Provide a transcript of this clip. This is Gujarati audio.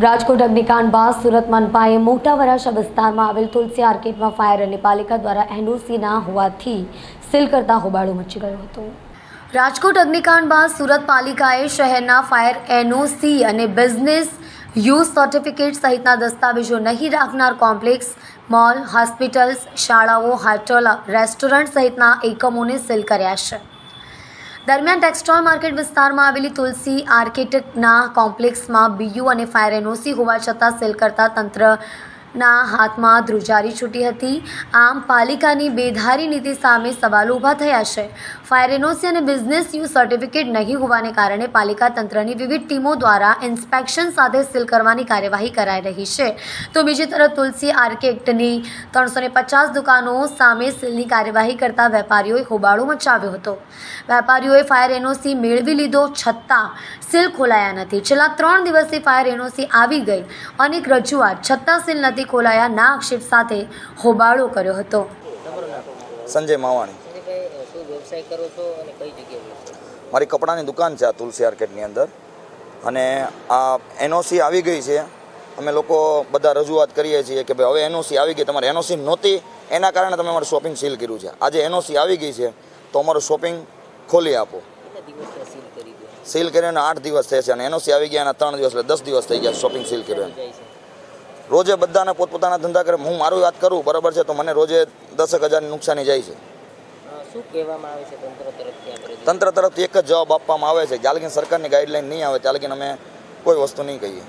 રાજકોટ અગ્નિકાંડ બાદ સુરત મનપાએ મોટા વરાછા વિસ્તારમાં આવેલ તુલસી આર્કેડમાં ફાયર અને પાલિકા દ્વારા એનઓસી ના હોવાથી સીલ કરતા હોબાળો મચી ગયો હતો। રાજકોટ અગ્નિકાંડ બાદ સુરત પાલિકાએ શહેરના ફાયર એનઓસી અને બિઝનેસ યુઝ સર્ટિફિકેટ સહિતના દસ્તાવેજો નહીં રાખનાર કોમ્પ્લેક્સ, મોલ, હોસ્પિટલ્સ, શાળાઓ, હોટલ, રેસ્ટોરન્ટ સહિતના એકમોને સીલ કર્યા છે। દરમિયાન ટેક્સટાઇલ માર્કેટ વિસ્તારમાં આવેલી તુલસી આર્કેડના કોમ્પ્લેક્સમાં બીયુ અને ફાયર એનઓસી હોવા છતાં સીલ કરતા તંત્રના હાથમાં ધ્રુજારી છૂટી હતી। આમ પાલિકાની બેધારી નીતિ સામે સવાલો ઊભા થયા છે। ફાયર એનઓસી અને બિઝનેસ યુઝ સર્ટિફિકેટ નહીં હોવાને કારણે પાલિકા તંત્રની વિવિધ ટીમો દ્વારા ઇન્સ્પેક્શન સાથે સીલ કરવાની કાર્યવાહી કરાઈ રહી છે, તો બીજી તરફ તુલસી આર્કેડની 350 દુકાનો સામે સીલની કાર્યવાહી કરતા વેપારીઓએ હોબાળો મચાવ્યો હતો। વેપારીઓએ ફાયર એનઓસી મેળવી લીધો છતાં સીલ ખોલાયા નથી। છેલ્લા 3 દિવસથી ફાયર એનઓસી આવી ગઈ, અનેક રજૂઆત છતાં સીલ નથી ખોલાયા ના આક્ષેપ સાથે હોબાળો કર્યો હતો। સંજય માવાણી। મારી કપડાની દુકાન છે આ તુલસી આર્કેડની અંદર, અને આ એનઓસી આવી ગઈ છે। અમે લોકો બધા રજૂઆત કરીએ છીએ કે ભાઈ હવે એનઓસી આવી ગઈ, તમારે એનઓસી નહોતી એના કારણે તમે અમારું શોપિંગ સીલ કર્યું છે। આજે એનઓસી આવી ગઈ છે તો અમારું શોપિંગ ખોલી આપો। સીલ કરીને 8 દિવસ થયા છે અને એનઓસી આવી ગયા એના 3 દિવસ એટલે 10 દિવસ થઈ ગયા શોપિંગ સીલ કર્યું। રોજે બધાને પોતપોતાના ધંધા કરે, હું મારું વાત કરું બરાબર છે તો મને રોજે 10,000ની નુકસાની જાય છે। શું કહેવામાં આવે છે તંત્ર તરફથી? તંત્ર તરફથી એક જ જવાબ આપવામાં આવે છે, જ્યાં લગીને સરકારની ગાઈડલાઈન નહીં આવે ત્યાં લગીને અમે કોઈ વસ્તુ નહીં કહીએ।